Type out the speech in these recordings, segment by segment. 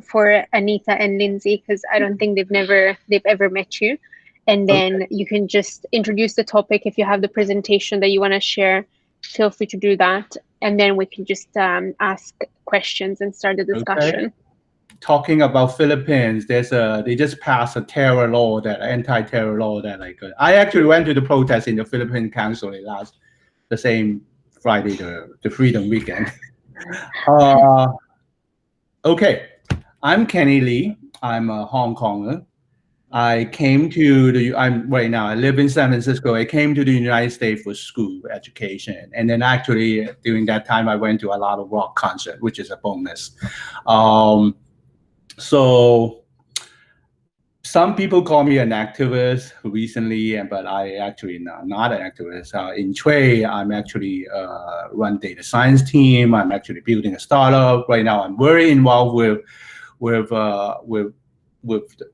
for Anita and Lindsay, because I don't think they've ever met you. And then you can just introduce the topic. If you have the presentation that you want to share, feel free to do that. And then we can just ask questions and start the discussion. Okay. Talking about Philippines, they just passed a terror law, that anti-terror law that I actually went to the protest in the Philippine Council the same Friday, the Freedom Weekend. Okay, I'm Kenny Lee. I'm a Hong Konger. Right now, I live in San Francisco. I came to the United States for school education. And then actually during that time, I went to a lot of rock concerts, which is a bonus. So some people call me an activist recently, but I actually not an activist. In Trey, I'm actually run data science team. I'm actually building a startup right now. I'm very involved with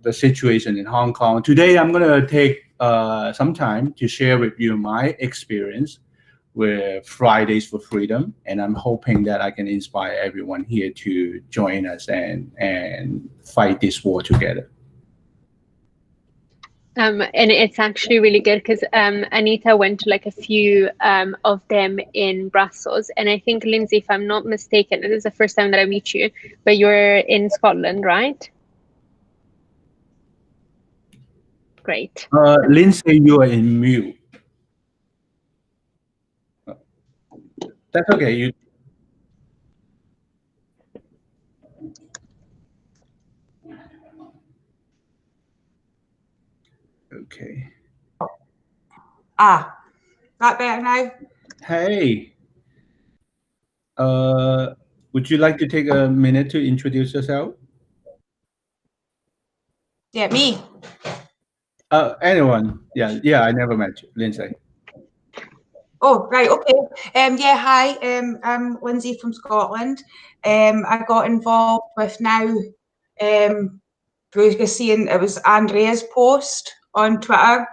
the situation in Hong Kong. Today, I'm gonna take some time to share with you my experience with Fridays for Freedom, and I'm hoping that I can inspire everyone here to join us and fight this war together. And it's actually really good because Anita went to like a few of them in Brussels. And I think, Lindsay, if I'm not mistaken, this is the first time that I meet you, but you're in Scotland, right? Great. Lindsay, you are in mute. That's okay. Okay. That better now? Hey. Would you like to take a minute to introduce yourself? Yeah, me. Anyone? Yeah. I never met you, Lindsay. Oh, right, okay. Yeah, hi. I'm Lindsay from Scotland. I got involved with now. Bruce seeing it was Andrea's post on Twitter,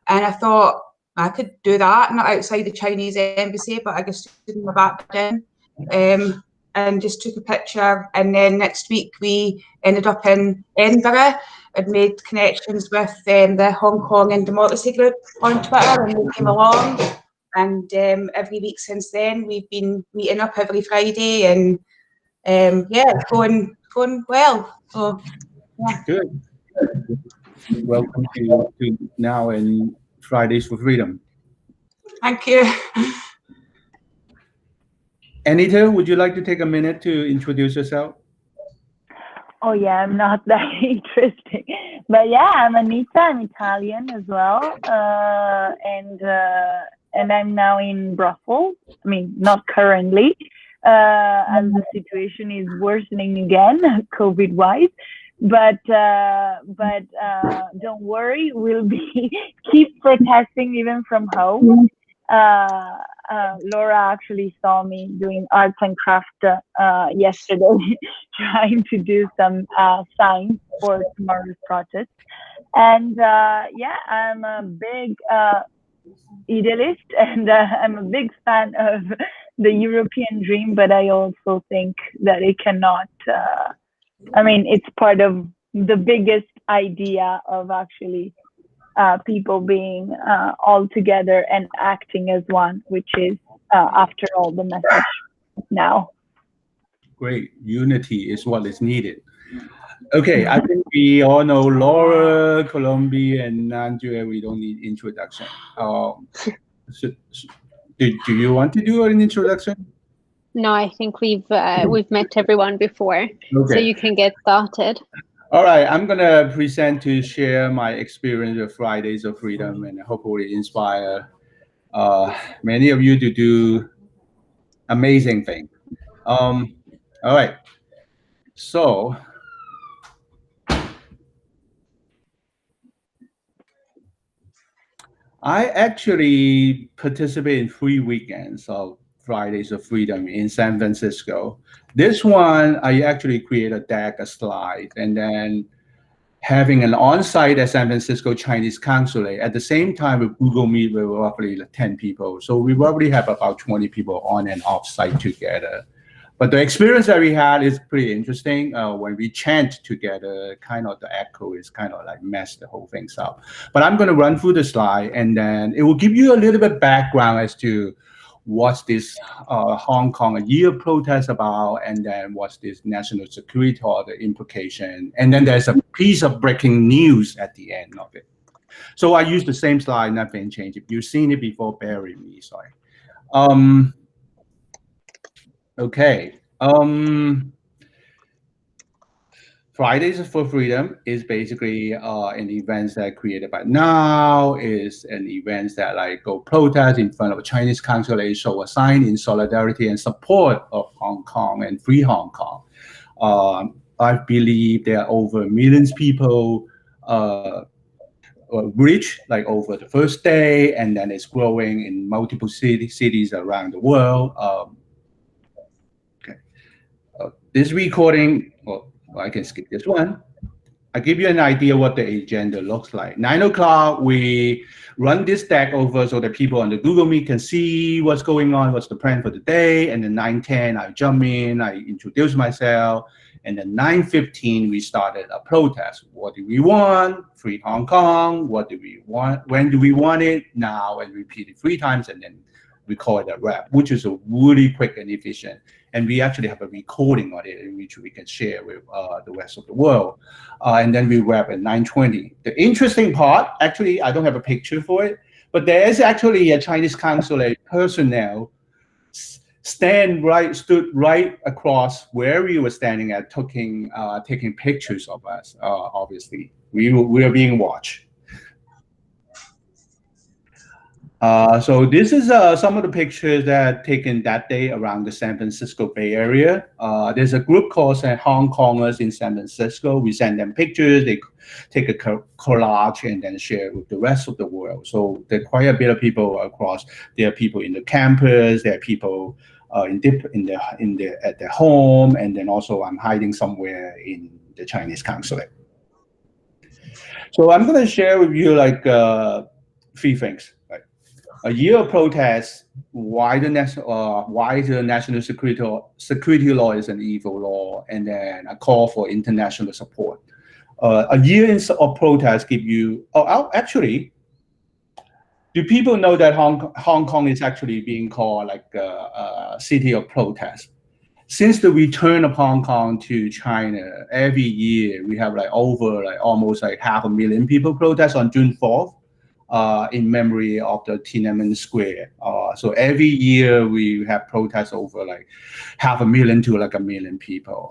and I thought I could do that, not outside the Chinese embassy, but I just stood in my back in, and just took a picture. And then next week we ended up in Edinburgh. I'd made connections with the Hong Kong and Democracy group on Twitter, and they came along. And every week since then, we've been meeting up every Friday, and yeah, it's going well. So, yeah. Good. Welcome to now in Fridays for Freedom. Thank you. Anita, would you like to take a minute to introduce yourself? Oh yeah, I'm not that interesting, but yeah, I'm Anita. I'm Italian as well, and I'm now in Brussels. I mean, not currently, as the situation is worsening again, COVID-wise. But don't worry, we'll keep protesting even from home. Laura actually saw me doing arts and craft yesterday, trying to do some signs for tomorrow's protest. And yeah, I'm a big idealist, and I'm a big fan of the European dream, but I also think that it cannot, I mean, it's part of the biggest idea of actually people being all together and acting as one, which is, after all, the message now. Great. Unity is what is needed. Okay, I think we all know Laura, Colombia, and Andrea. We don't need introduction. Do you want to do an introduction? No, I think we've met everyone before, okay. So you can get started. All right, I'm gonna present to share my experience with Fridays of Freedom and hopefully inspire many of you to do amazing things. All right, so I actually participate in 3 weekends of Fridays of Freedom in San Francisco. This one, I actually create a deck, a slide, and then having an on-site at San Francisco Chinese consulate at the same time with Google Meet with roughly 10 people. So we probably have about 20 people on and off-site together. But the experience that we had is pretty interesting. When we chant together, kind of the echo is kind of like mess the whole things up. But I'm going to run through the slide, and then it will give you a little bit background as to what's this Hong Kong a year protest about, and then what's this national security or the implication. And then there's a piece of breaking news at the end of it. So I use the same slide, nothing changed. If you've seen it before, bear with me, sorry. Okay. Fridays for Freedom is basically an event that created by now, is an event that like go protest in front of a Chinese consulate, show a sign in solidarity and support of Hong Kong and free Hong Kong. I believe there are over millions of people reach like over the first day, and then it's growing in multiple cities around the world. This recording, well, I can skip this one. I give you an idea what the agenda looks like. 9 o'clock, we run this deck over so that people on the Google Meet can see what's going on, what's the plan for the day. And then 9:10, I jump in, I introduce myself. And then 9:15, we started a protest. What do we want? Free Hong Kong. What do we want? When do we want it? Now, and repeat it 3 times, and then record a rap, which is a really quick and efficient. And we actually have a recording of it, in which we can share with the rest of the world. And then we wrap at 9:20. The interesting part, actually, I don't have a picture for it, but there is actually a Chinese consulate personnel stood right across where we were standing at, taking pictures of us. Obviously, we are being watched. So this is some of the pictures that taken that day around the San Francisco Bay Area. There's a group called Hong Kongers in San Francisco. We send them pictures, they take a collage and then share it with the rest of the world. So there are quite a bit of people across. There are people in the campus, there are people at their home, and then also I'm hiding somewhere in the Chinese consulate. So I'm going to share with you like 3 things. A year of protests, why the national security law is an evil law, and then a call for international support. A year of protests give you. Actually, do people know that Hong Kong is actually being called like a city of protest? Since the return of Hong Kong to China, every year we have like over like almost like 500,000 people protest on June 4th. In memory of the Tiananmen Square. So every year we have protests over like 500,000 to like 1 million people.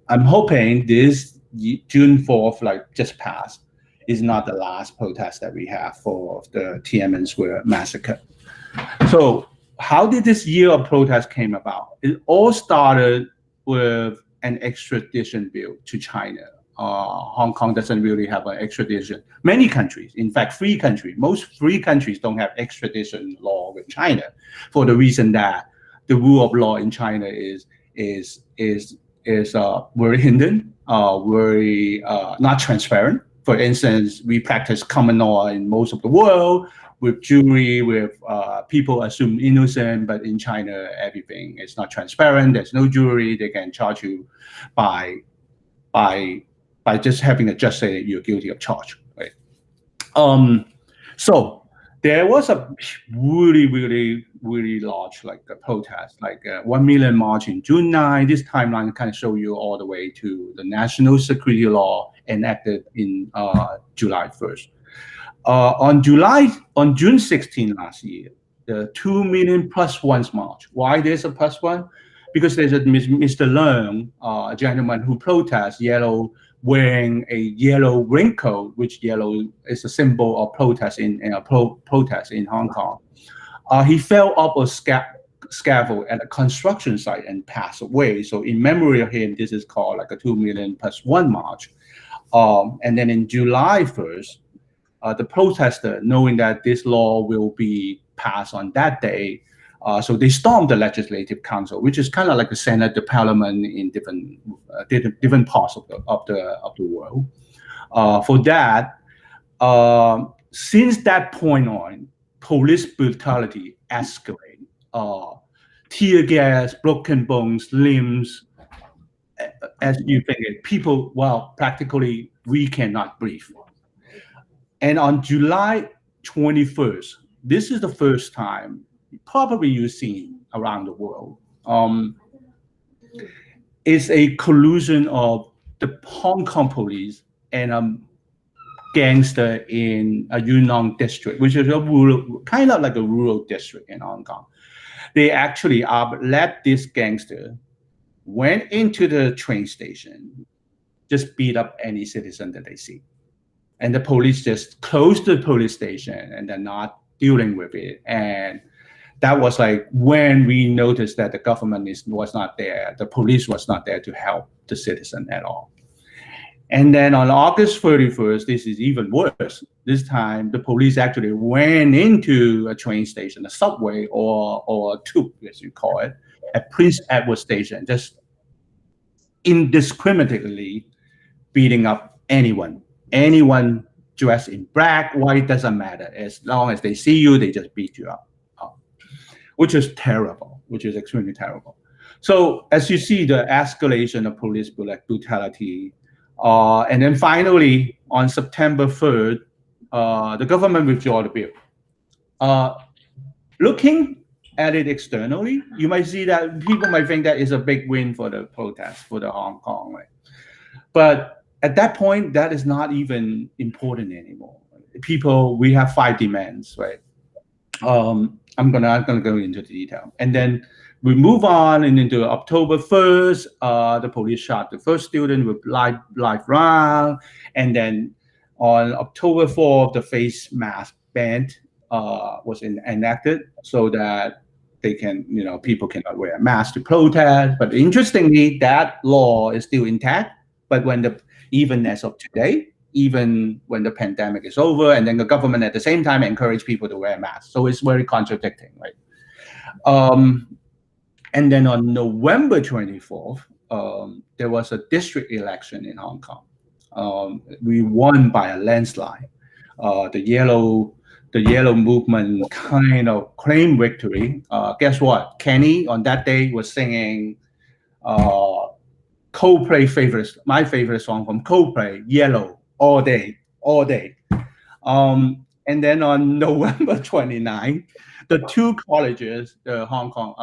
I'm hoping this June 4th, like just passed, is not the last protest that we have for the Tiananmen Square massacre. So how did this year of protest came about? It all started with an extradition bill to China. Hong Kong doesn't really have an extradition. Many countries, in fact, most free countries don't have extradition law with China, for the reason that the rule of law in China is very hidden, very not transparent. For instance, we practice common law in most of the world with jury, with people assumed innocent, but in China, everything is not transparent. There's no jury. They can charge you by just having a judge say that you're guilty of charge, right? So there was a really large like a protest, like 1 million march in June 9. This timeline kind of show you all the way to the national security law enacted in July 1st. On June 16 last year, the 2 million plus ones march. Why there's a plus one? Because there's a Mr. Leung, a gentleman who protests wearing a yellow raincoat, which yellow is a symbol of protest in Hong Kong. He fell off a scaffold at a construction site and passed away. So in memory of him, this is called like a 2 million plus 1 march. And then in July 1st, the protester, knowing that this law will be passed on that day, so they stormed the Legislative Council, which is kind of like the Senate, the Parliament in different parts of the world. For that, since that point on, police brutality escalated. tear gas, broken bones, limbs, as you think it. People, well, practically we cannot breathe. And on July 21st, this is the first time probably you've seen around the world. It's a collusion of the Hong Kong police and a gangster in a Yunnan district, which is a rural, kind of like a rural district in Hong Kong. They actually let this gangster went into the train station, just beat up any citizen that they see. And the police just closed the police station and they're not dealing with it. And that was like when we noticed that the government was not there, the police was not there to help the citizen at all. And then on August 31st, this is even worse. This time, the police actually went into a train station, a subway or a tube, as you call it, at Prince Edward Station, just indiscriminately beating up anyone dressed in black, white, doesn't matter. As long as they see you, they just beat you up, which is terrible, which is extremely terrible. So as you see, the escalation of police brutality, and then finally on September 3rd, the government withdrew the bill. Looking at it externally, you might see that people might think that is a big win for the protest, for the Hong Kong, right? But at that point, that is not even important anymore. People, we have 5 demands, right? I'm gonna go into the detail, and then we move on and into October 1st. The police shot the first student with live round, and then on October 4th, the face mask ban was enacted so that they can, people cannot wear a mask to protest. But interestingly, that law is still intact. But even as of today, even when the pandemic is over, and then the government at the same time encourage people to wear masks. So it's very contradicting, right? And then on November 24th, there was a district election in Hong Kong. We won by a landslide. The yellow movement kind of claimed victory. Guess what? Kenny on that day was singing Coldplay my favorite song from Coldplay, Yellow, all day. And then on November 29th, the 2 colleges, the Hong Kong,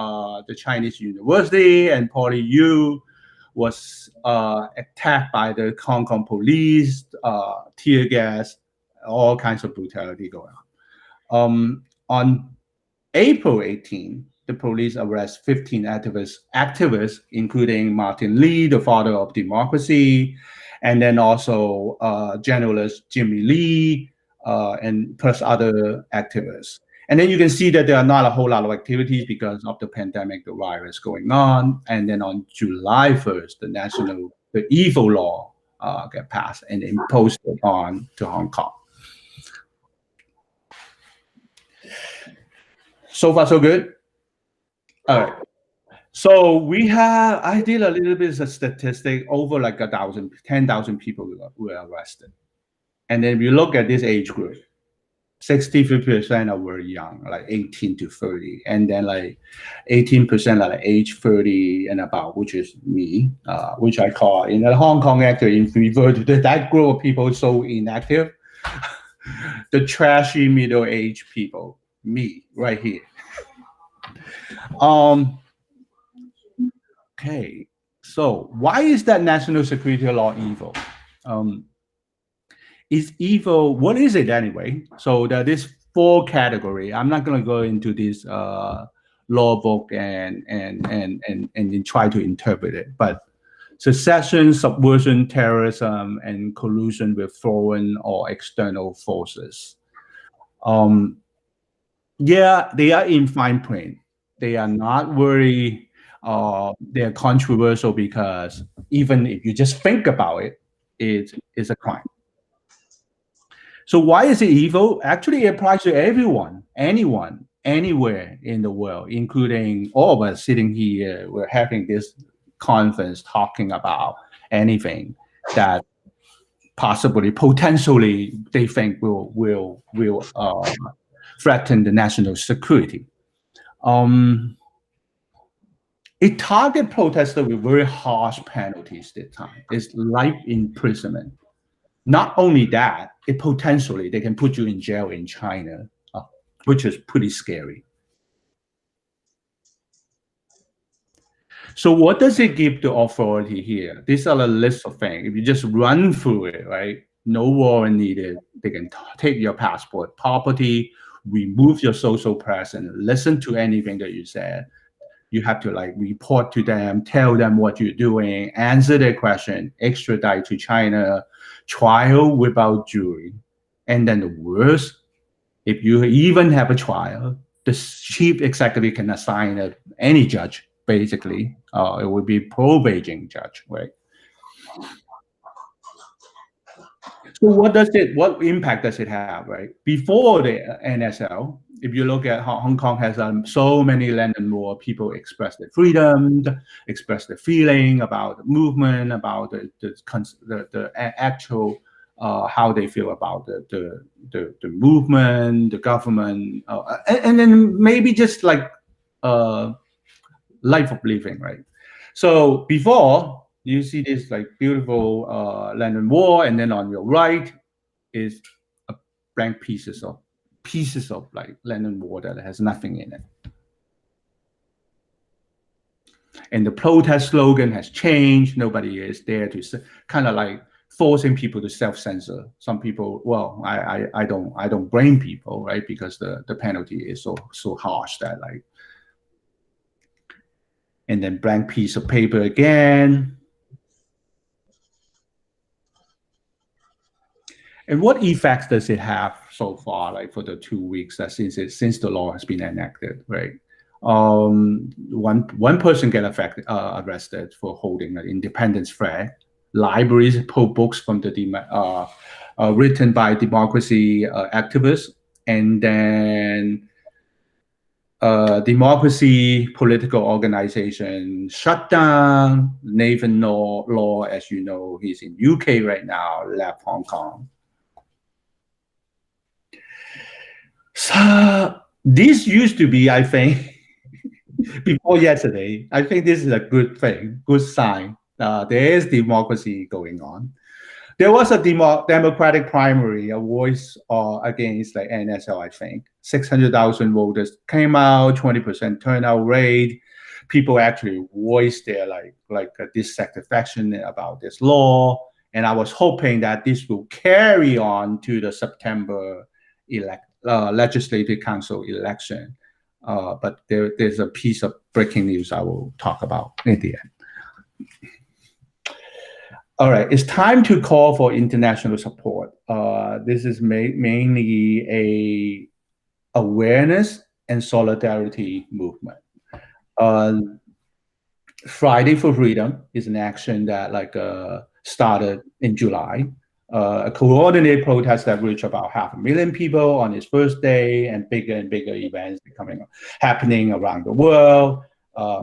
the Chinese University and Poly U, was attacked by the Hong Kong police, tear gas, all kinds of brutality going on. On April 18th, the police arrest 15 activists, including Martin Lee, the father of democracy, and then also journalist Jimmy Lee, and plus other activists. And then you can see that there are not a whole lot of activities because of the pandemic, the virus going on. And then on July 1st, the evil law got passed and imposed on to Hong Kong. So far, so good. All right. So I did a little bit of statistic, over like 10,000 people were arrested. And then if you look at this age group, 63% were young, like 18 to 30. And then like 18% are like age 30 and above, which is me, which I call in the Hong Kong actually, if we were to that group of people so inactive, the trashy middle-aged people, me right here. Okay, so why is that national security law evil? Is evil, what is it anyway? So there is 4 categories. I'm not going to go into this law book and then try to interpret it, but secession, subversion, terrorism, and collusion with foreign or external forces. Yeah, they are in fine print. They are not very, they are controversial because even if you just think about it, it is a crime. So why is it evil? Actually, it applies to everyone, anyone, anywhere in the world, including all of us sitting here. We're having this conference talking about anything that possibly, potentially, they think will threaten the national security. It target protesters with very harsh penalties this time. It's life imprisonment. Not only that, it potentially they can put you in jail in China, which is pretty scary. So what does it give the authority here? These are a list of things. If you just run through it, right? No warrant needed. They can take your passport, property, remove your social presence, listen to anything that you said. You have to like report to them, tell them what you're doing, answer their question, extradite to China, trial without jury. And then the worst, if you even have a trial, the chief executive can assign any judge, basically. It would be pro-Beijing judge, right? So what impact does it have, right? Before the NSL, if you look at how Hong Kong has so many land and war, people express their freedom, express their feeling about the movement, about the actual how they feel about the movement, the government, and then maybe just like life of living, right? So before, you see this like beautiful land and war, and then on your right is a blank pieces of like land and war that has nothing in it. And the protest slogan has changed. Nobody is there to kind of like forcing people to self-censor. Some people, well, I don't blame people, right? Because the penalty is so harsh that like. And then blank piece of paper again. And what effects does it have so far, like for the 2 weeks that since the law has been enacted, right? One person get arrested for holding an independence flag. Libraries pull books from the written by democracy activists, and then democracy political organization shut down. Nathan Law, as you know, he's in UK right now, left Hong Kong. So this used to be, I think, before yesterday, I think this is a good thing, good sign. There is democracy going on. There was a Democratic primary, a voice against like NSL, I think. 600,000 voters came out, 20% turnout rate. People actually voiced their like a dissatisfaction about this law. And I was hoping that this will carry on to the September Legislative Council election. But there's a piece of breaking news I will talk about in the end. All right, it's time to call for international support. This is mainly a awareness and solidarity movement. Friday for Freedom is an action that started in July. A coordinated protest that reached about 500,000 people on its first day, and bigger events happening around the world.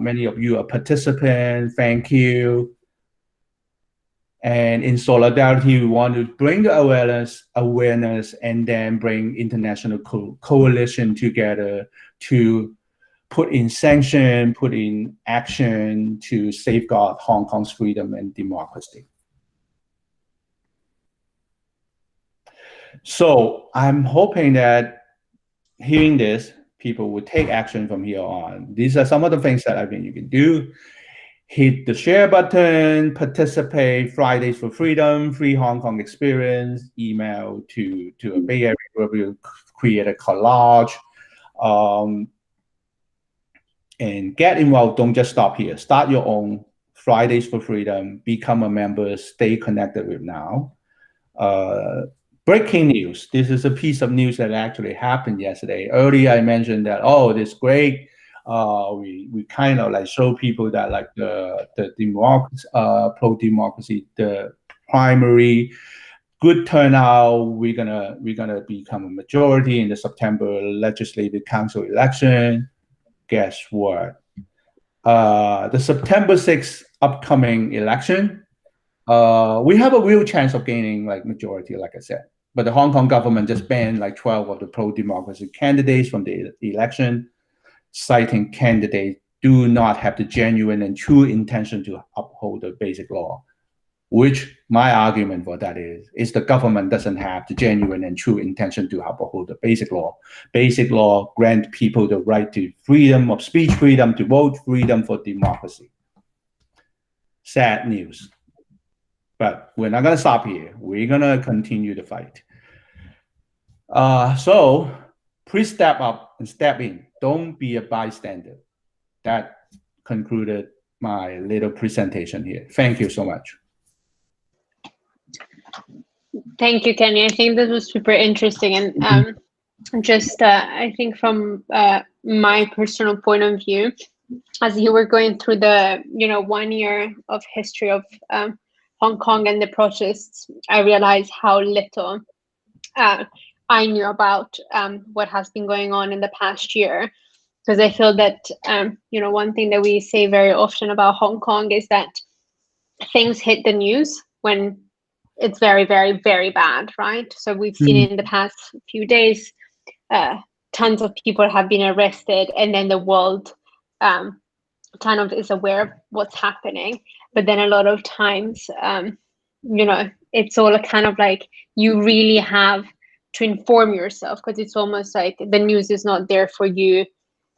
Many of you are participants. Thank you. And in solidarity, we want to bring the awareness, and then bring international coalition together to put in sanction, put in action to safeguard Hong Kong's freedom and democracy. So I'm hoping that hearing this, people will take action from here on. These are some of the things that I think you can do. Hit the share button, participate, Fridays for Freedom, Free Hong Kong Experience, email to a Bay Area where we'll create a collage. And get involved, don't just stop here. Start your own Fridays for Freedom, become a member, stay connected with now. Breaking news. This is a piece of news that actually happened yesterday. Earlier I mentioned that, oh, this great. We kind of like show people that like the democracy, pro-democracy, the primary, good turnout. We're gonna become a majority in the September Legislative Council election. Guess what? The September 6th upcoming election, we have a real chance of gaining like majority, like I said. But the Hong Kong government just banned like 12 of the pro-democracy candidates from the election, citing candidate do not have the genuine and true intention to uphold the basic law, which my argument for that is the government doesn't have the genuine and true intention to uphold the basic law. Basic law grant people the right to freedom of speech, freedom to vote, freedom for democracy. Sad news. But we're not going to stop here. We're going to continue the fight. So please step up and step in. Don't be a bystander. That concluded my little presentation here. Thank you so much. Thank you, Kenny. I think this was super interesting. And I think from my personal point of view, as you were going through the 1 year of history of Hong Kong and the protests, I realized how little I knew about what has been going on in the past year. Because I feel that one thing that we say very often about Hong Kong is that things hit the news when it's very, very, very bad, right? So we've seen in the past few days, tons of people have been arrested, and then the world kind of is aware of what's happening. But then a lot of times, it's all kind of like you really have to inform yourself, because it's almost like the news is not there for you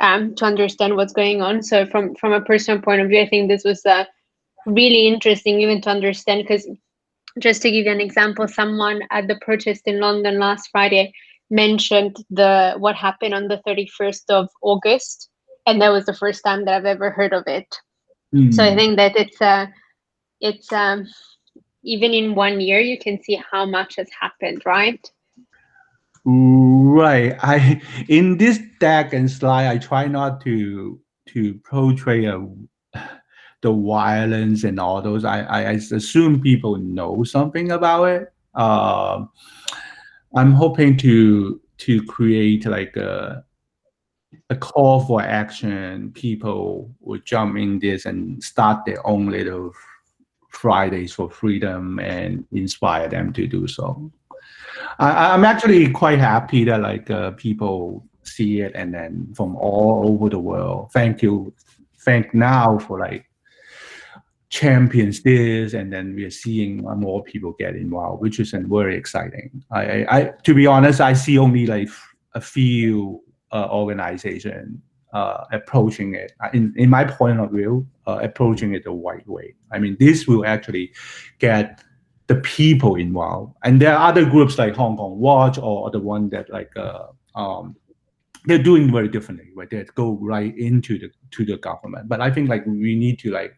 to understand what's going on. So from a personal point of view, I think this was really interesting even to understand, because just to give you an example, someone at the protest in London last Friday mentioned what happened on the 31st of August, and that was the first time that I've ever heard of it. So I think that it's even in 1 year you can see how much has happened, right? Right. In this deck and slide, I try not to portray the violence and all those. I assume people know something about it. I'm hoping to create like a call for action. People would jump in this and start their own little Fridays for freedom and inspire them to do so. I'm actually quite happy that like people see it, and then from all over the world. Thank now for like champions this, and then we are seeing more people get involved, which is very exciting. I to be honest, I see only like a few organizations approaching it in my point of view, approaching it the right way. I mean, this will actually get the people involved, and there are other groups like Hong Kong Watch or the one that like they're doing very differently, right? They go right into the government. But I think like we need to like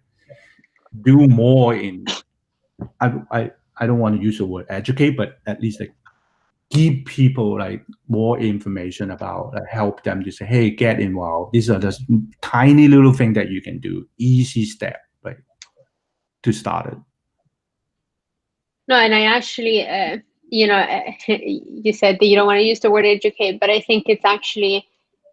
do more in I don't want to use the word educate, but at least like give people like more information about, help them to say, hey, get involved. These are the tiny little thing that you can do, easy step, right, to start it. No, and I actually, you said that you don't want to use the word educate, but I think it's actually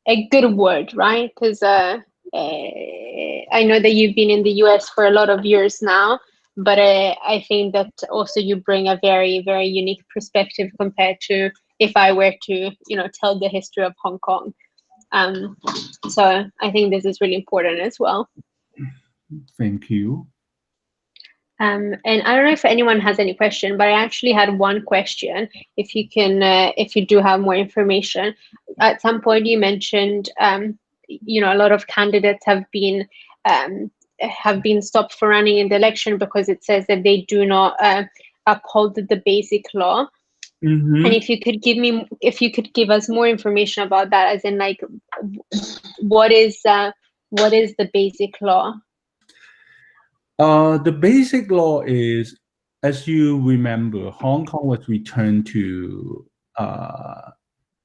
a good word, right? Because I know that you've been in the US for a lot of years now, but I think that also you bring a very, very unique perspective compared to if I were to, tell the history of Hong Kong. So I think this is really important as well. Thank you. And I don't know if anyone has any question, but I actually had one question. If you can, if you do have more information, at some point you mentioned, a lot of candidates have been stopped for running in the election because it says that they do not uphold the basic law. Mm-hmm. And if you could give us more information about that, as in like, what is the basic law? The basic law is, as you remember, Hong Kong was returned to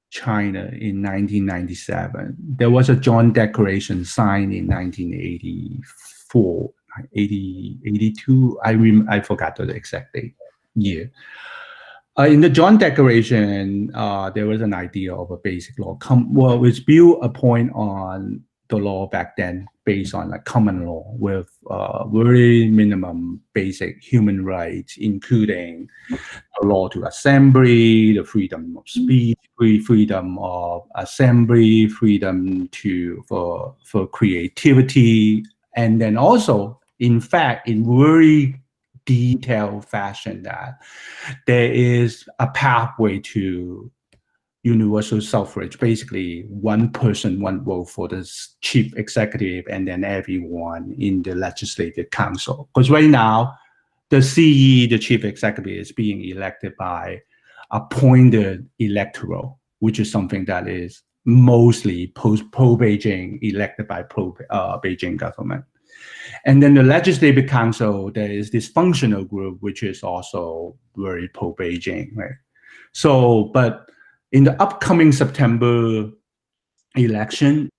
China in 1997. There was a joint declaration signed in 1984, 82. I forgot the exact date, year. In the joint declaration, there was an idea of a basic law. It was built upon on the law back then based on like common law with very minimum basic human rights, including the law to assembly, the freedom of speech, freedom of assembly, freedom for creativity, and then also, in fact, in very detailed fashion, that there is a pathway to universal suffrage, basically one person, one vote for the chief executive and then everyone in the legislative council. Because right now, the CE, the chief executive, is being elected by appointed electoral, which is something that is mostly pro-Beijing, elected by pro-Beijing government. And then the legislative council, there is this functional group, which is also very pro-Beijing, right? So, but in the upcoming September election,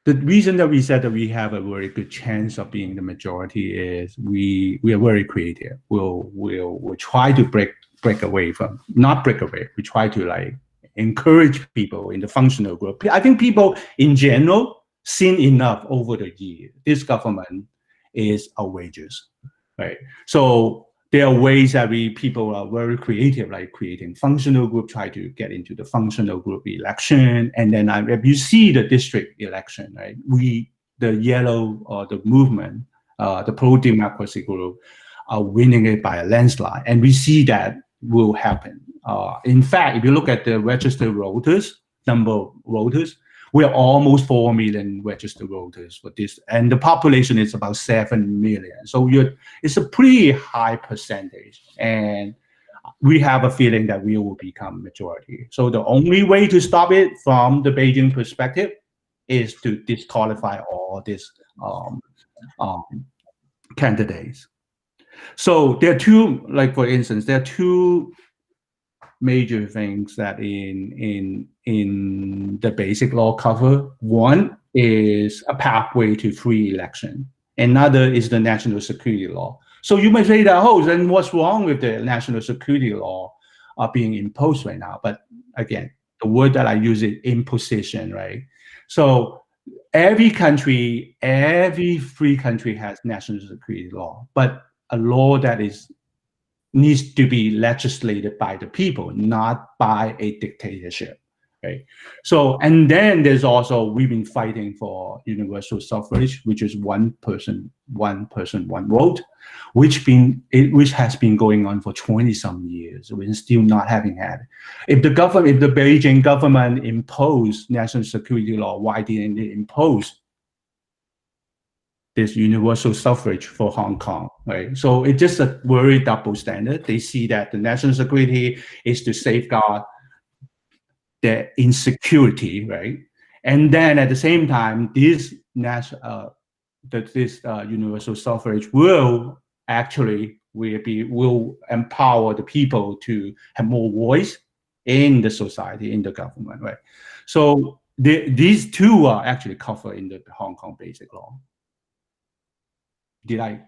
the reason that we said that we have a very good chance of being the majority is we are very creative. We'll try to break away from, not break away. We try to like encourage people in the functional group. I think people in general seen enough over the years. This government is outrageous, right? So there are ways that people are very creative, like creating functional group, try to get into the functional group election. And then if you see the district election, right, the yellow or the movement, the pro-democracy group are winning it by a landslide. And we see that will happen. In fact, if you look at the registered voters, number of voters, we are almost 4 million registered voters for this, and the population is about 7 million. So it's a pretty high percentage, and we have a feeling that we will become majority. So the only way to stop it from the Beijing perspective is to disqualify all these candidates. So there are two, like for instance, there are two major things that in the basic law cover. One is a pathway to free election. Another is the national security law. So you might say that, oh, then what's wrong with the national security law being imposed right now? But again, the word that I use is imposition, right? So every country, every free country has national security law, but a law that needs to be legislated by the people, not by a dictatorship, right? So, and then there's also, we've been fighting for universal suffrage, which is one person, one vote, which has been going on for 20-some years. We're still not having had it. If the Beijing government imposed national security law, why didn't they impose this universal suffrage for Hong Kong, right? So it's just a very double standard. They see that the national security is to safeguard their insecurity, right? And then at the same time, this universal suffrage will empower the people to have more voice in the society, in the government, right? So these two are actually covered in the Hong Kong Basic Law. Did I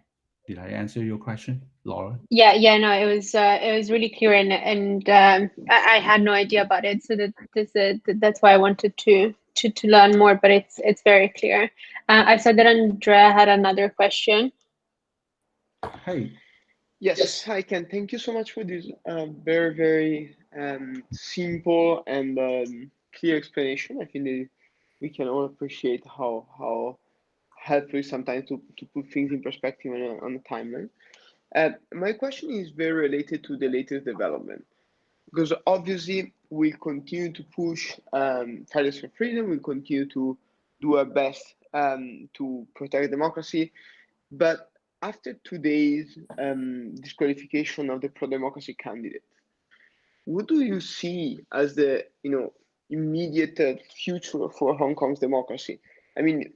answer your question, Laura? Yeah, no, it was really clear, and I had no idea about it, so that's why I wanted to learn more. But it's very clear. I said that Andrea had another question. Hey. Yes, hi Ken. Thank you so much for this very, very simple and clear explanation. I think that we can all appreciate how helpful sometimes to put things in perspective on a timeline. My question is very related to the latest development, because obviously we continue to push Fridays for Freedom, we continue to do our best to protect democracy, but after today's disqualification of the pro-democracy candidate, what do you see as the immediate future for Hong Kong's democracy? I mean,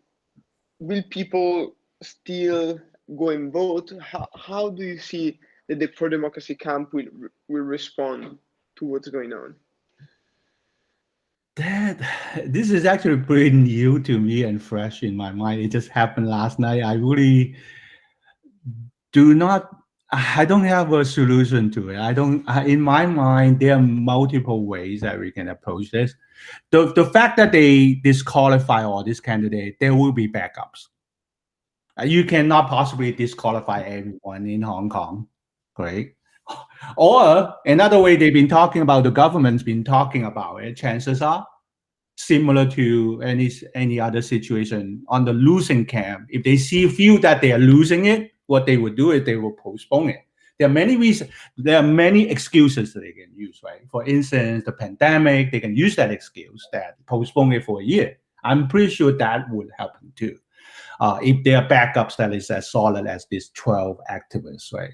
will people still go and vote? How do you see that the pro-democracy camp will respond to what's going on? This is actually pretty new to me and fresh in my mind. It just happened last night. I really I don't have a solution to it. In my mind, there are multiple ways that we can approach this. The fact that they disqualify all these candidates, there will be backups. You cannot possibly disqualify everyone in Hong Kong, right? Or another way they've been talking about, the government's been talking about it, chances are similar to any other situation on the losing camp. If they feel that they are losing it, what they would do is they will postpone it. There are many reasons. There are many excuses that they can use, right? For instance, the pandemic, they can use that excuse that postpone it for a year. I'm pretty sure that would happen too. If there are backups that is as solid as these 12 activists, right?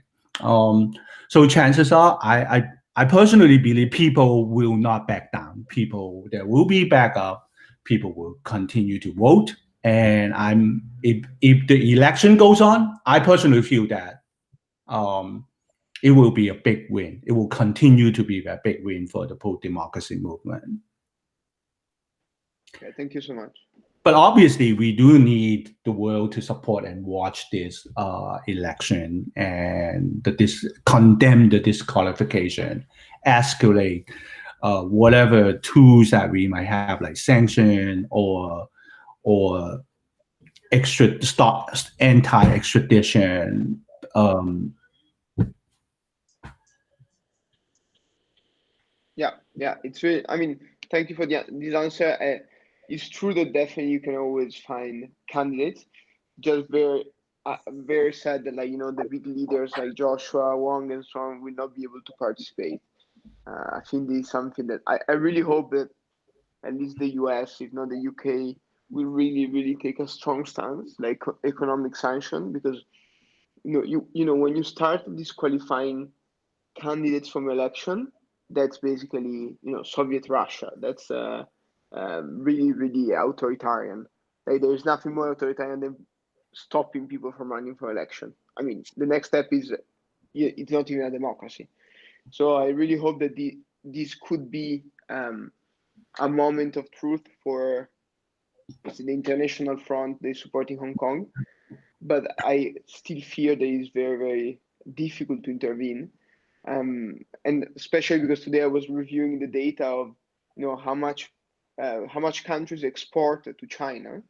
So chances are, I personally believe people will not back down. There will be backup. People will continue to vote. And if the election goes on, I personally feel that it will be a big win. It will continue to be a big win for the pro-democracy movement. Okay, thank you so much. But obviously, we do need the world to support and watch this election and condemn the disqualification, escalate whatever tools that we might have, like sanction or anti-extradition. Yeah, it's really. I mean, thank you for this answer. It's true that definitely you can always find candidates. Just very sad that, like, the big leaders like Joshua Wong and so on will not be able to participate. I think this is something that I really hope that at least the US, if not the UK, will really take a strong stance, like economic sanction, because when you start disqualifying candidates from election, that's basically Soviet Russia. That's really authoritarian. Like, there's nothing more authoritarian than stopping people from running for election. I mean, the next step is it's not even a democracy. So I really hope that this could be a moment of truth for the international front. They're supporting Hong Kong, but I still fear that it's very difficult to intervene. And especially because today I was reviewing the data of how much countries export to China.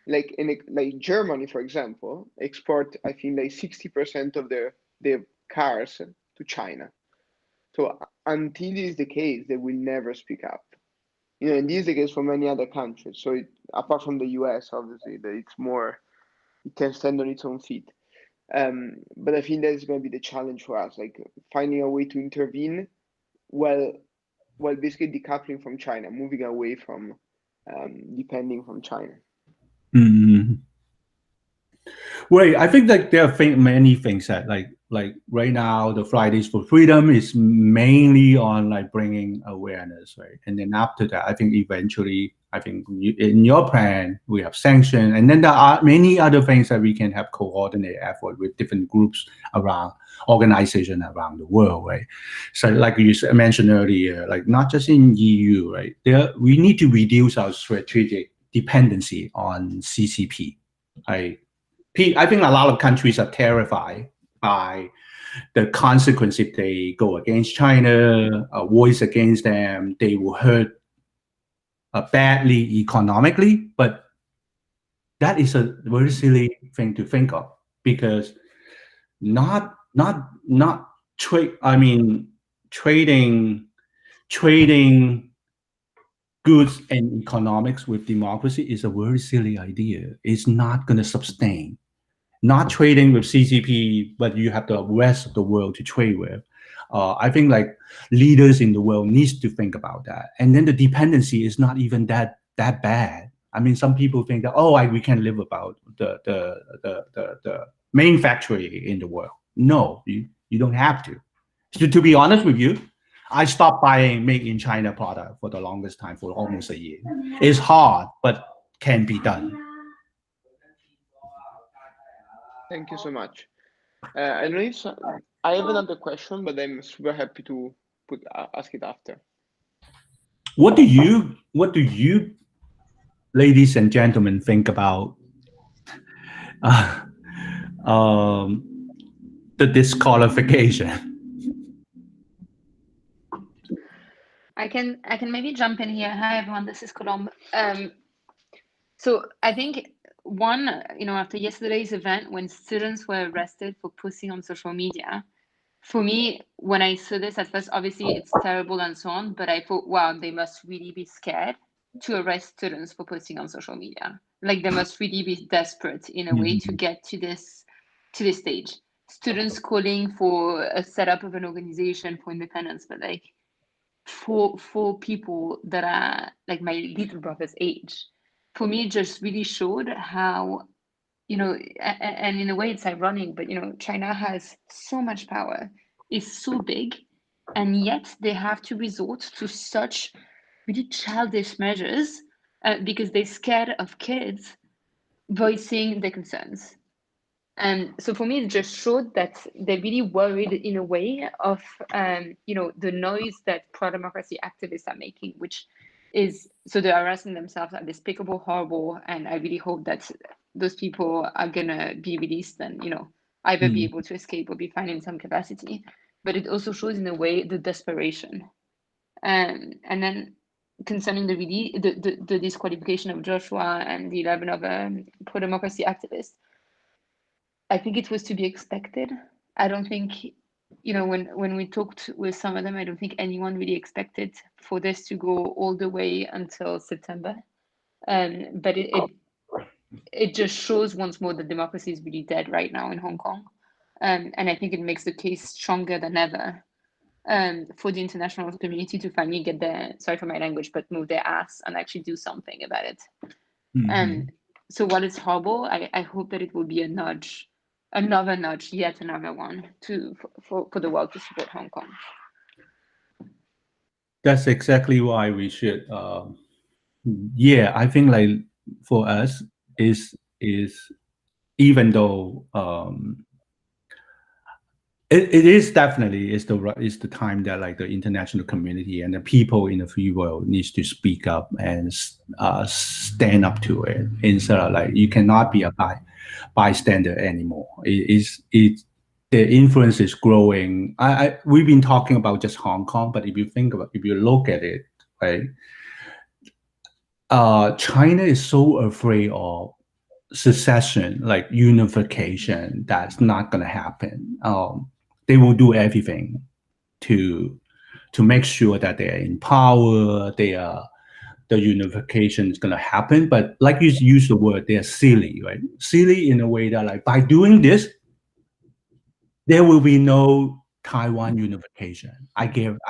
Like Germany, for example, export, I think, like 60% of their cars to China. So until this is the case, they will never speak up. And this is the case for many other countries. So apart from the US, obviously, that it can stand on its own feet. But I think that's going to be the challenge for us, like finding a way to intervene while basically decoupling from China, moving away from depending from China. Mm-hmm. Right. I think that there are many things that like right now, the Fridays for Freedom is mainly on like bringing awareness, right? And then after that, I think eventually, in your plan, we have sanction, and then there are many other things that we can have coordinated effort with different groups around organization around the world, right? So like you mentioned earlier, like not just in EU, right? We need to reduce our strategic dependency on CCP, right? I think a lot of countries are terrified by the consequence if they go against China, voice against them. They will hurt badly economically, but that is a very silly thing to think of, because trading goods and economics with democracy is a very silly idea. It's not going to sustain. Not trading with CCP, but you have the rest of the world to trade with. I think like leaders in the world needs to think about that. And then the dependency is not even that bad. I mean, some people think that we can live without the main factory in the world. No, you don't have to. So, to be honest with you, I stopped buying made in China product for the longest time, for almost a year. It's hard, but can be done. Thank you so much. I know I have another question, but I'm super happy to ask it after. What do you, ladies and gentlemen, think about the disqualification? I can maybe jump in here. Hi everyone, this is Colombe. So I think after yesterday's event, when students were arrested for posting on social media, for me, when I saw this at first, obviously it's terrible and so on, but I thought, wow, they must really be scared to arrest students for posting on social media. Like they must really be desperate in a way to get to this stage. Students calling for a setup of an organization for independence, but like for people that are like my little brother's age, for me it just really showed how, you know, and in a way it's ironic, but you know, China has so much power, is so big, and yet they have to resort to such really childish measures because they're scared of kids voicing their concerns. And so for me, it just showed that they're really worried in a way of, you know, the noise that pro-democracy activists are making, which is, so they're arresting themselves are despicable, horrible, and I really hope that those people are gonna be released and, you know, either be able to escape or be fine in some capacity. But it also shows in a way the desperation. And then concerning the disqualification of Joshua and the 11 other pro-democracy activists, I think it was to be expected. I don't think, you know, when we talked with some of them, I don't think anyone really expected for this to go all the way until September. But it just shows once more that democracy is really dead right now in Hong Kong. And I think it makes the case stronger than ever for the international community to finally get their, sorry for my language, but move their ass and actually do something about it. So while it's horrible, I hope that it will be a nudge, another nudge, yet another one for the world to support Hong Kong. That's exactly why we should. Yeah, I think like for us is even though it is definitely is the time that like the international community and the people in the free world needs to speak up and stand up to it instead of like you cannot be a bystander anymore. The influence is growing. We've been talking about just Hong Kong, but if you look at it, right, China is so afraid of secession, like unification, that's not going to happen. They will do everything to make sure that they are in power. The unification is going to happen. But like you use the word, they're silly, right? Silly in a way that like by doing this, there will be no Taiwan unification. I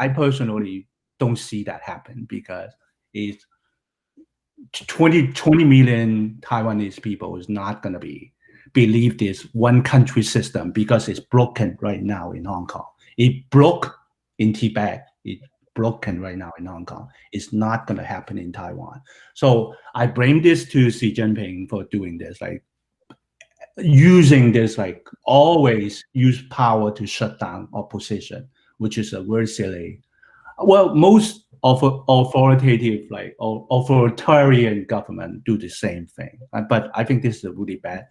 personally don't see that happen because it's 20 million Taiwanese people is not going to believe this one country system because it's broken right now in Hong Kong. It broke in Tibet. It's broken right now in Hong Kong. It's not going to happen in Taiwan. So I blame this to Xi Jinping for doing this, like using this, like always use power to shut down opposition, which is a very silly. Well, most of authoritative, like authoritarian government do the same thing. But I think this is a really bad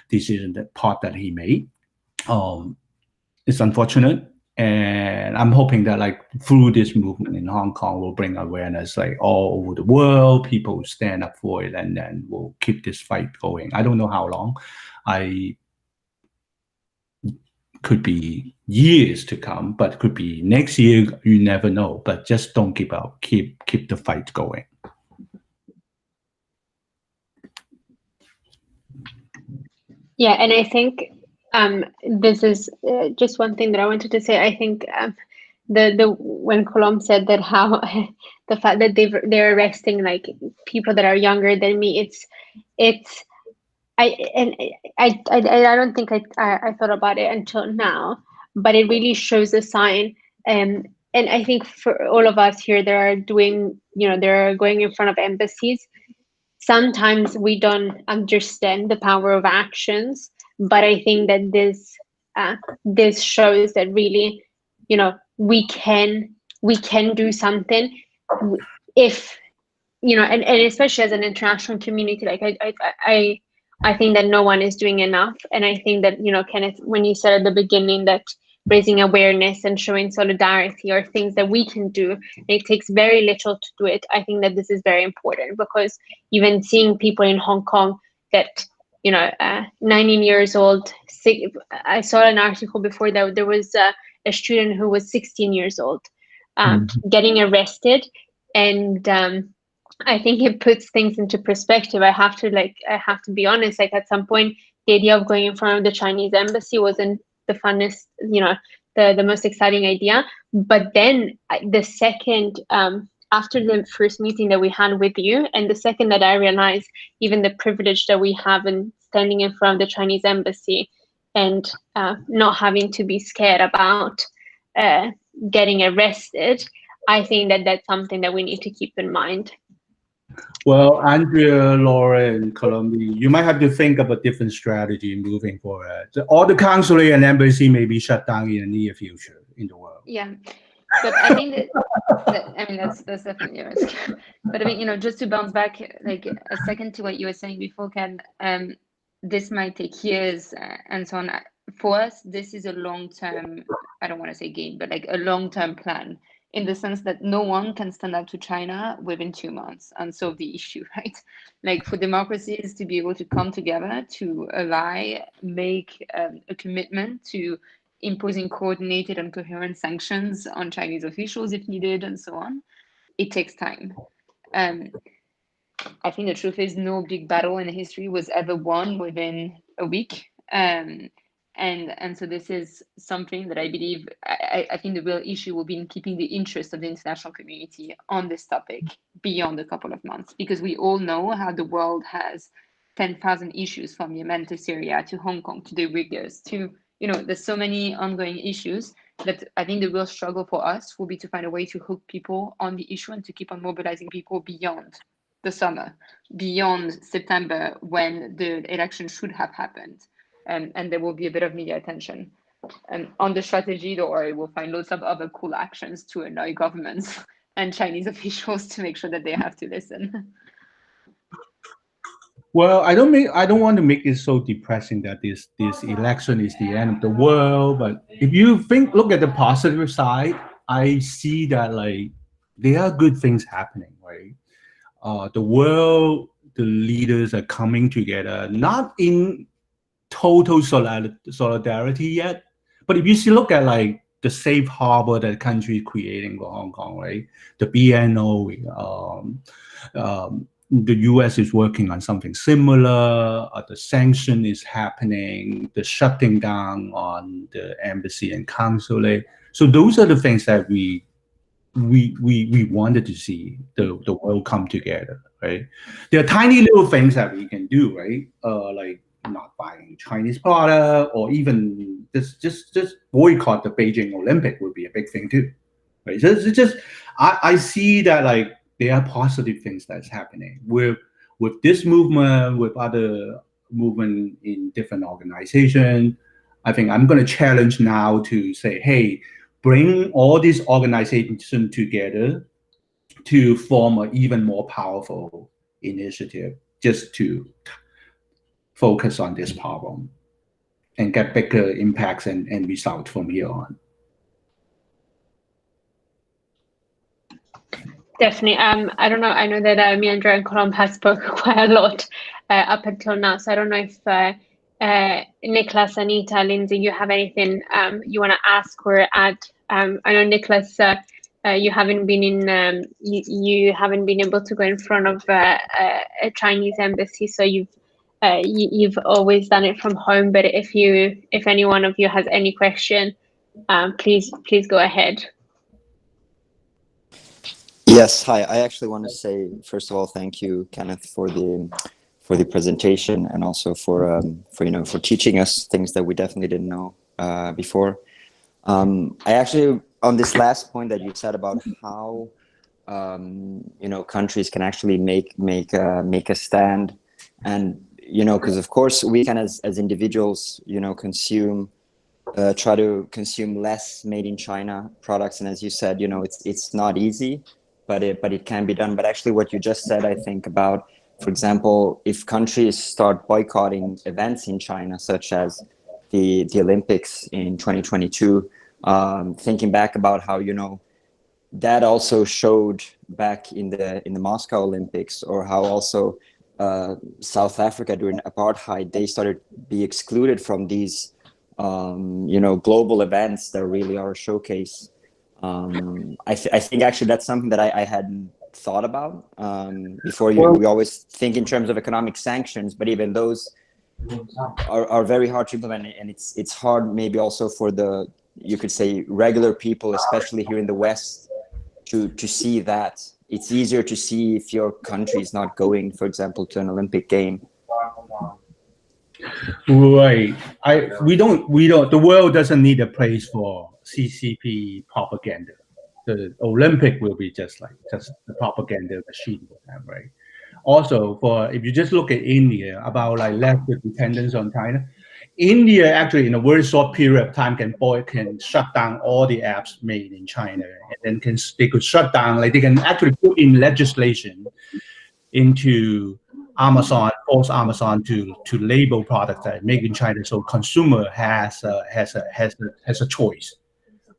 decision that he made. It's unfortunate, and I'm hoping that like through this movement in Hong Kong will bring awareness like all over the world. People will stand up for it, and then we'll keep this fight going. I don't know how long. Could be years to come, but could be next year. You never know. But just don't give up. Keep the fight going. Yeah, and I think this is just one thing that I wanted to say. I think the when Colombe said that how the fact that they're arresting like people that are younger than me, I don't think I thought about it until now, but it really shows a sign. And I think for all of us here that are doing, you know, they're going in front of embassies, sometimes we don't understand the power of actions, but I think that this shows that really, you know, we can do something if, you know, and especially as an international community, like I think that no one is doing enough. And I think that, you know, Kenneth, when you said at the beginning that raising awareness and showing solidarity are things that we can do, and it takes very little to do it, I think that this is very important, because even seeing people in Hong Kong that, you know, 19 years old, I saw an article before that there was a a student who was 16 years old getting arrested, and I think it puts things into perspective. I have to be honest. Like at some point, the idea of going in front of the Chinese embassy wasn't the funnest, the most exciting idea. But then the second, after the first meeting that we had with you, and the second that I realized even the privilege that we have in standing in front of the Chinese embassy and not having to be scared about getting arrested, I think that that's something that we need to keep in mind. Well, Andrea, Laura, and Colombia, you might have to think of a different strategy moving forward. All the consulate and embassy may be shut down in the near future in the world. Yeah, but I think that I mean that's definitely a risk. But I mean, just to bounce back like a second to what you were saying before, Ken, this might take years and so on. For us, this is a long-term, I don't want to say game, but like a long-term plan, in the sense that no one can stand up to China within 2 months and solve the issue, right? Like for democracies to be able to come together, to ally, make a commitment to imposing coordinated and coherent sanctions on Chinese officials if needed, and so on, it takes time. I think the truth is no big battle in history was ever won within a week. And so this is something that I believe, I think the real issue will be in keeping the interest of the international community on this topic beyond a couple of months, because we all know how the world has 10,000 issues, from Yemen to Syria to Hong Kong to the Uyghurs to, there's so many ongoing issues that I think the real struggle for us will be to find a way to hook people on the issue and to keep on mobilizing people beyond the summer, beyond September, when the election should have happened. And there will be a bit of media attention. And on the strategy, don't worry, we'll find loads of other cool actions to annoy governments and Chinese officials to make sure that they have to listen. Well, I don't want to make it so depressing that this election is the end of the world. But if you look at the positive side, I see that like there are good things happening, right? The world, the leaders are coming together, not in total solidarity yet, but if you look at like the safe harbor that the country is creating for Hong Kong, right? The BNO, the US is working on something similar. The sanction is happening, the shutting down on the embassy and consulate. So those are the things that we wanted to see the world come together, right? There are tiny little things that we can do, right? Like not buying Chinese product, or even just boycott the Beijing Olympic would be a big thing too, right? So it's just I see that like there are positive things that's happening with this movement, with other movement in different organizations. I think I'm going to challenge now to say, hey, bring all these organizations together to form an even more powerful initiative, just to focus on this problem and get bigger impacts and results from here on. Definitely. I don't know. I know that me, Andrea, and Colomb has spoken quite a lot up until now. So I don't know if Nicholas, Anita, Lindsay, you have anything you want to ask or add. I know Nicholas, you haven't been in, you haven't been able to go in front of a Chinese embassy, so you've always done it from home. But if any one of you has any question, please go ahead. Yes, hi. I actually want to say, first of all, thank you, Kenneth, for the presentation, and also for teaching us things that we definitely didn't know before. I actually, on this last point that you said about how countries can actually make a stand, and because of course we can as individuals try to consume less made in China products, and as you said, it's not easy, but it can be done. But actually what you just said, I think about, for example, if countries start boycotting events in China, such as the Olympics in 2022, thinking back about how that also showed back in the Moscow Olympics, or how also South Africa during apartheid, they started to be excluded from these global events that really are a showcase. I think actually that's something that I hadn't thought about before. We always think in terms of economic sanctions, but even those are very hard to implement, and it's hard maybe also for you could say regular people, especially here in the West, to see that. It's easier to see if your country is not going, for example, to an Olympic game. Right. The world doesn't need a place for CCP propaganda. The Olympic will be just the propaganda machine for them, right? Also, if you just look at India, about like less dependence on China, India actually in a very short period of time can shut down all the apps made in China, and then they could shut down, like they can actually put in legislation into Amazon, force Amazon to label products that are made in China, so consumer has a choice.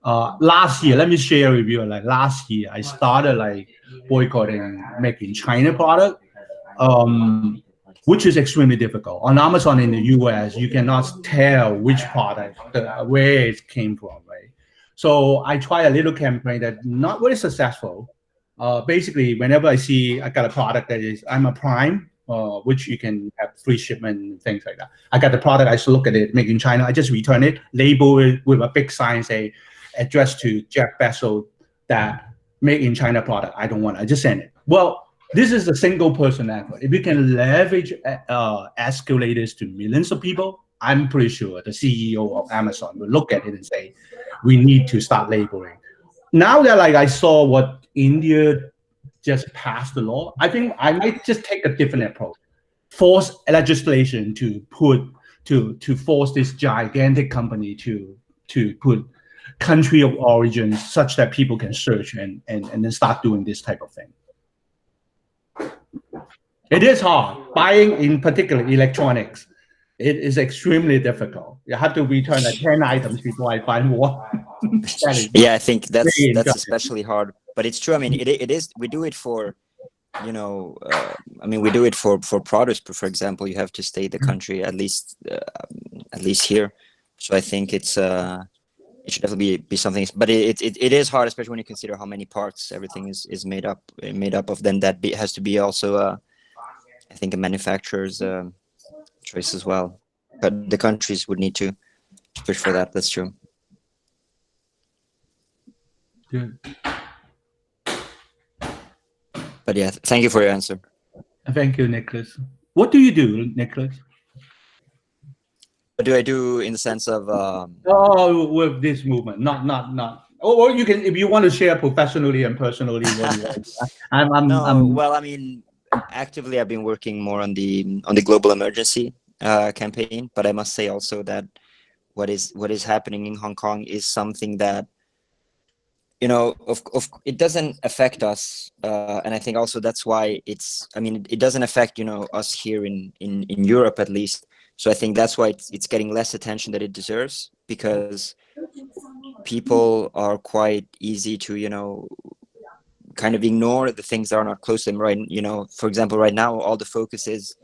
Last year, let me share with you. Like last year, I started like boycotting making China product, which is extremely difficult. On Amazon in the US, you cannot tell which product, where it came from, right? So I tried a little campaign that not very successful. Basically, whenever I got a product that is, I'm a Prime, which you can have free shipment and things like that. I got the product, I just look at it, made in China, I just return it, label it with a big sign, say, addressed to Jeff Bezos, that made in China product, I don't want it, I just send it. Well, this is a single person effort. If you can leverage escalators to millions of people, I'm pretty sure the CEO of Amazon will look at it and say, we need to start labeling. Now that like I saw what India just passed the law, I think I might just take a different approach. Force legislation to force this gigantic company to put country of origin such that people can search and then start doing this type of thing. It is hard. Buying, in particular, electronics, it is extremely difficult. You have to return like 10 items before I find one. Yeah, I think that's especially hard. But it's true. I mean, it is. We do it for, we do it for produce. For example, you have to stay the country at least here. So I think it should definitely be something. But it is hard, especially when you consider how many parts everything is made up of. Then that has to be also I think a manufacturer's choice as well. But the countries would need to push for that. That's true. Good. But yeah, thank you for your answer. Thank you, Nicholas. What do you do, Nicholas? What do I do in the sense of? With this movement, not. Or you can, if you want to share professionally and personally. What do you want? Well, I mean, actively, I've been working more on the global emergency campaign. But I must say also that what is happening in Hong Kong is something that, it doesn't affect us, and I think also that's why it doesn't affect us here in Europe at least. So I think that's why it's getting less attention that it deserves, because people are quite easy to kind of ignore the things that are not close to them, right? For example, right now all the focus is,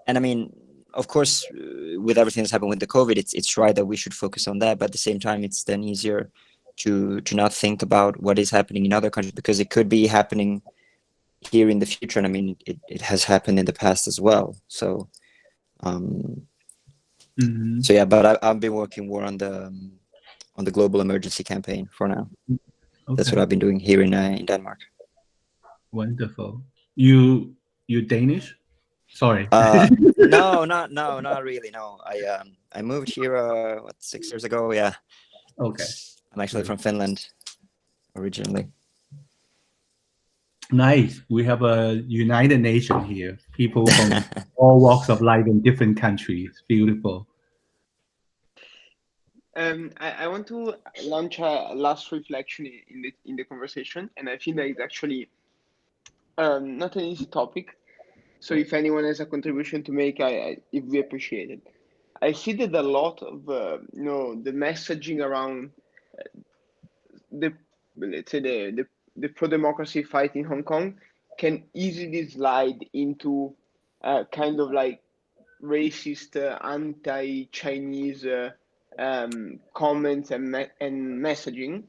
and I mean, of course, with everything that's happened with the COVID, it's right that we should focus on that, but at the same time, it's then easier to not think about what is happening in other countries, because it could be happening here in the future, and I mean, it has happened in the past as well. So, so yeah, but I've been working more on the global emergency campaign for now. Okay. That's what I've been doing here in Denmark. Wonderful. You Danish? Sorry. No, not really. No, I moved here 6 years ago. Yeah. Okay. I'm actually from Finland originally. Nice. We have a united nation here. People from all walks of life in different countries. Beautiful. I want to launch a last reflection in the conversation, and I think that it's actually not an easy topic. So if anyone has a contribution to make, it would be appreciated. I see that a lot of the messaging around the pro-democracy fight in Hong Kong can easily slide into kind of like racist, anti-Chinese comments and messaging,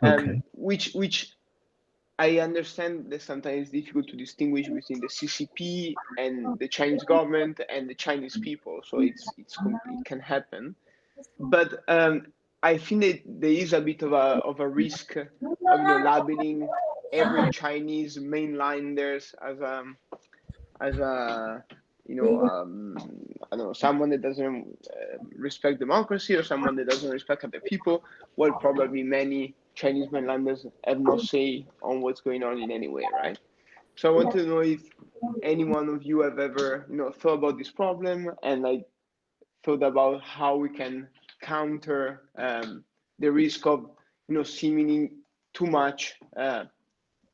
Okay. which I understand that sometimes it's difficult to distinguish between the CCP and the Chinese government and the Chinese people. So it can happen, but I think that there is a bit of a risk of labeling every Chinese mainlanders as a I don't know, someone that doesn't respect democracy or someone that doesn't respect other people. Well, probably many Chinese mainlanders have no say on what's going on in any way, right? So I want to know if any one of you have ever thought about this problem and like thought about how we can counter the risk of seemingly too much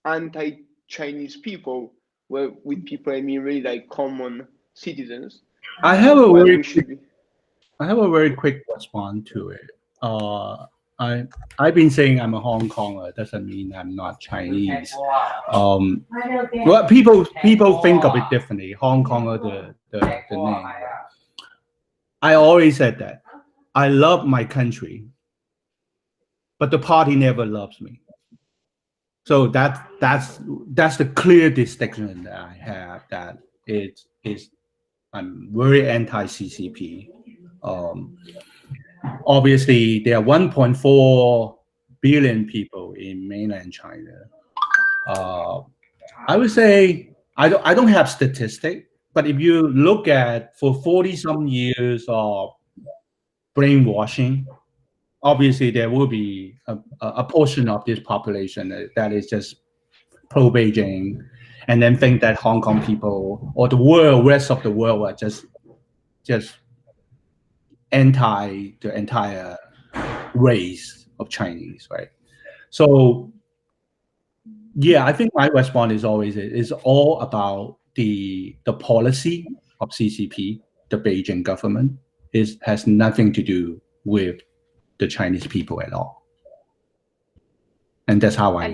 anti-Chinese people, where with people I mean really like common citizens. I have a Well, very we should be. I have a very quick response to it. I've been saying I'm a Hong Konger. Doesn't mean I'm not Chinese. Well, people think of it differently. Hong Konger, the name. I always said that I love my country, but the party never loves me. So that's the clear distinction that I have. That it is I'm very anti-CCP. Obviously, there are 1.4 billion people in mainland China. I would say I don't have statistic, but if you look at for 40 some years of brainwashing, obviously there will be a portion of this population that is just pro Beijing, and then think that Hong Kong people or the rest of the world are just anti the entire race of Chinese, right? So yeah, I think my response is always is all about the policy of CCP, the Beijing government. Has nothing to do with the Chinese people at all, and that's how I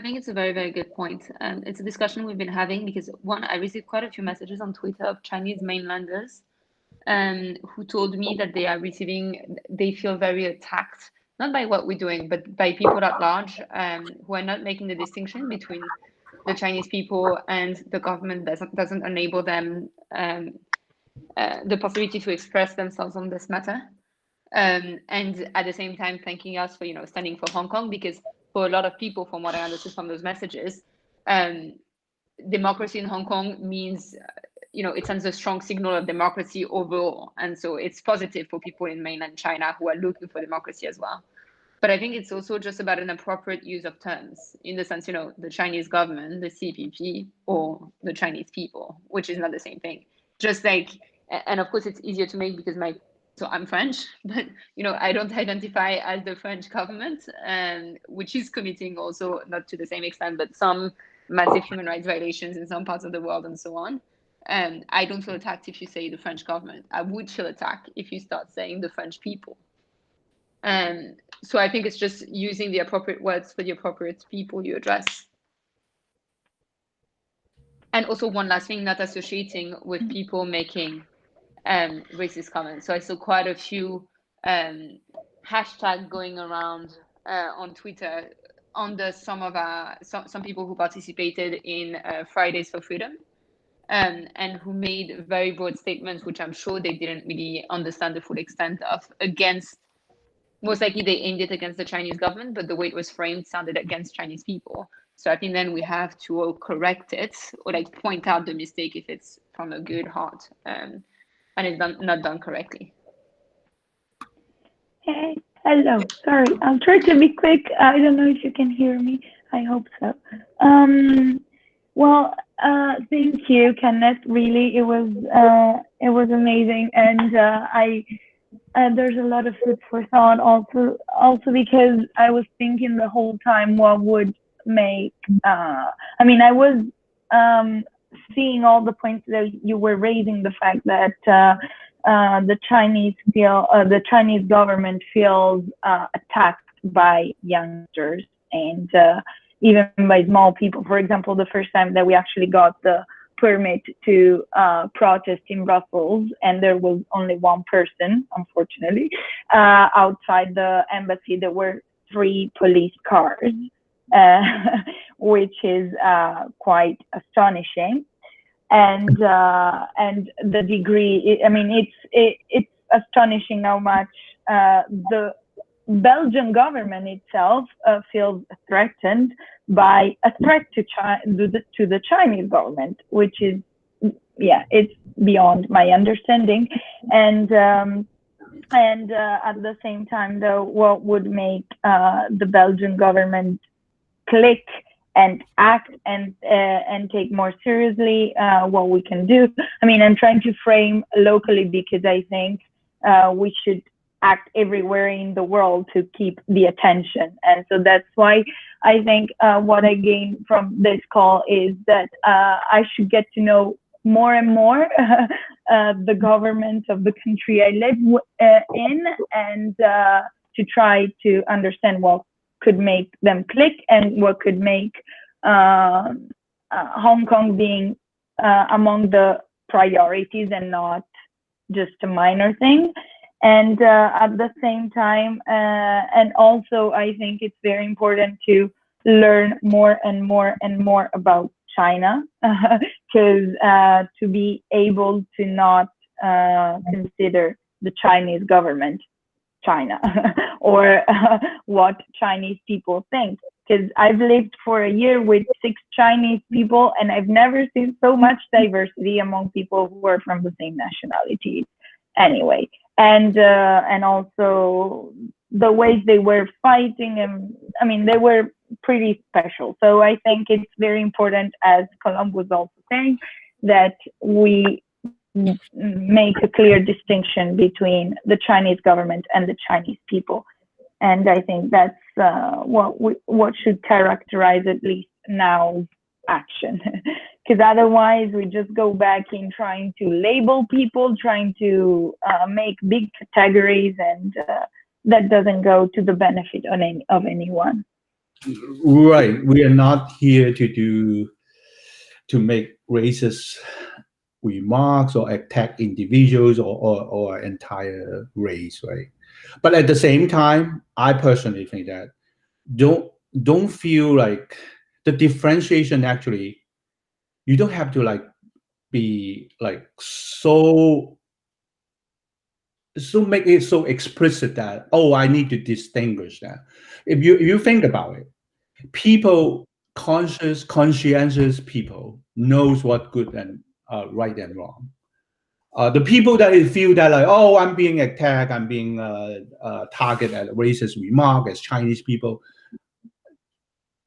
think it's a very, very good point. It's a discussion we've been having because one, I received quite a few messages on Twitter of Chinese mainlanders who told me that they feel very attacked, not by what we're doing, but by people at large who are not making the distinction between the Chinese people and the government doesn't enable them the possibility to express themselves on this matter. And at the same time, thanking us for standing for Hong Kong, because for a lot of people, from what I understood from those messages, democracy in Hong Kong means it sends a strong signal of democracy overall, and so it's positive for people in mainland China who are looking for democracy as well. But I think it's also just about an appropriate use of terms, in the sense, the Chinese government, the CPP, or the Chinese people, which is not the same thing. Just like, and of course it's easier to make because so I'm French, but I don't identify as the French government, which is committing also, not to the same extent, but some massive human rights violations in some parts of the world and so on. And I don't feel attacked if you say the French government. I would feel attacked if you start saying the French people. So I think it's just using the appropriate words for the appropriate people you address. And also one last thing, not associating with people making racist comments. So I saw quite a few hashtags going around on Twitter under some people who participated in Fridays for Freedom. And who made very broad statements, which I'm sure they didn't really understand the full extent of, against, most likely they aimed it against the Chinese government, but the way it was framed sounded against Chinese people. So I think then we have to correct it or point out the mistake if it's from a good heart and it's not done correctly. Hey, hello. Sorry, I'll try to be quick. I don't know if you can hear me. I hope so. Well, thank you, Kenneth. Really, it was amazing, and there's a lot of food for thought. Also because I was thinking the whole time what would make. I was seeing all the points that you were raising. The fact that the Chinese government feels attacked by youngsters and even by small people. For example, the first time that we actually got the permit to protest in Brussels, and there was only one person, unfortunately, outside the embassy. There were 3 police cars, which is quite astonishing. And the degree, I mean, it's astonishing how much the Belgian government itself feels threatened by a threat to the Chinese government, which is, yeah, it's beyond my understanding. And at the same time, though, what would make the Belgian government click and act and take more seriously what we can do? I mean, I'm trying to frame locally because I think we should act everywhere in the world to keep the attention. And so that's why I think what I gain from this call is that I should get to know more and more the government of the country I live in, and to try to understand what could make them click and what could make Hong Kong being among the priorities and not just a minor thing. And at the same time, and also I think it's very important to learn more and more and more about China, because to be able to not consider the Chinese government China or what Chinese people think. Because I've lived for a year with 6 Chinese people, and I've never seen so much diversity among people who are from the same nationality. Anyway, and also the ways they were fighting, and I mean, they were pretty special. So I think it's very important, as Colombe was also saying, that we make a clear distinction between the Chinese government and the Chinese people. And I think that's what should characterize at least now action. Because otherwise we just go back in trying to label people, trying to make big categories, and that doesn't go to the benefit of anyone. Right. We are not here to make racist remarks or attack individuals or entire race, right? But at the same time, I personally think that don't feel like the differentiation actually, you don't have to like be like so make it so explicit that, oh, I need to distinguish that. If you think about it, people, conscientious people knows what good and right and wrong. The people that feel that like, oh, I'm being attacked, I'm being targeted at racist remark as Chinese people,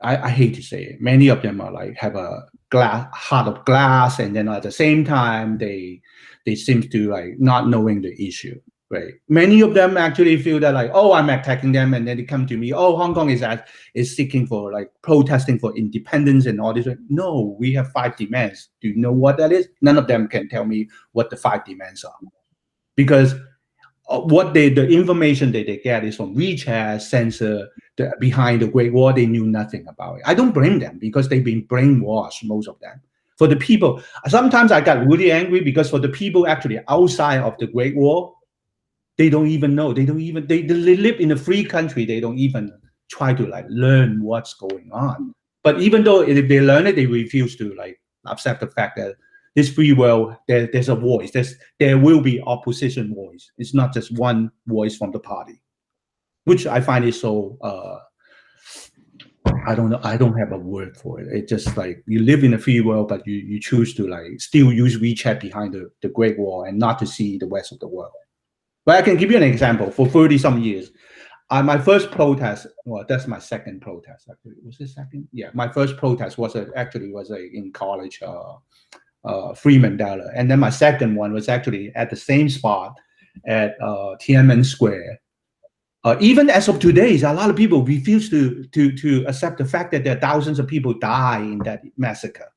I hate to say it, many of them are like have a heart of glass, and then at the same time they seem to like not knowing the issue, right? Many of them actually feel that like, oh, I'm attacking them, and then they come to me, oh, Hong Kong is seeking for like protesting for independence and all this. No, we have 5 demands. Do you know what that is? None of them can tell me what the 5 demands are, because what the information that they get is from WeChat, censor, behind the Great Wall. They knew nothing about it. I don't blame them, because they've been brainwashed, most of them. For the people, sometimes I got really angry, because for the people actually outside of the Great Wall, they don't even know. They live in a free country. They don't even try to like learn what's going on. But even though if they learn it, they refuse to like accept the fact that this free world, there's a voice. There will be opposition voice. It's not just one voice from the party, which I find is so. I don't know. I don't have a word for it. It's just like you live in a free world, but you choose to like still use WeChat behind the Great Wall and not to see the rest of the world. But I can give you an example. For 30-some years, my first protest, well, that's my second protest. Actually, was it second? Yeah, my first protest was in college, Free Mandela, and then my second one was actually at the same spot at Tiananmen Square. Even as of today, a lot of people refuse to accept the fact that there are thousands of people die in that massacre.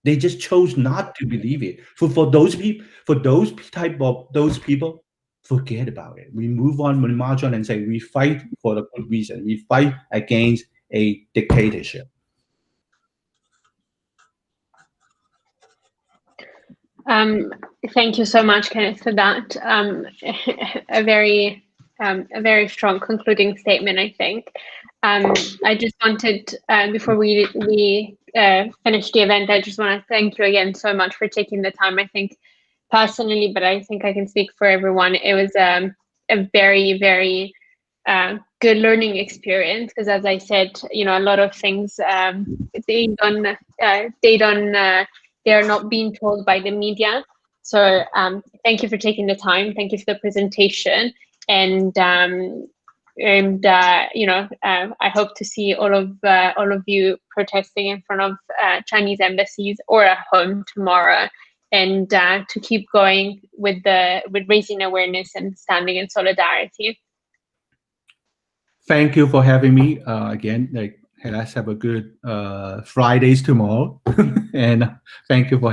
They just chose not to believe it. For those people, those people, forget about it. We move on, we march on, and say we fight for the good reason. We fight against a dictatorship. Thank you so much, Kenneth, for that. A very strong concluding statement, I think. I just wanted, before we finish the event, I just want to thank you again so much for taking the time. I think personally, but I think I can speak for everyone, it was a very, very good learning experience, because as I said, you know, a lot of things they are not being told by the media. So thank you for taking the time. Thank you for the presentation, and you know, I hope to see all of you protesting in front of Chinese embassies or at home tomorrow, and to keep going with raising awareness and standing in solidarity. Thank you for having me again. Like, let's have a good Fridays tomorrow, and thank you for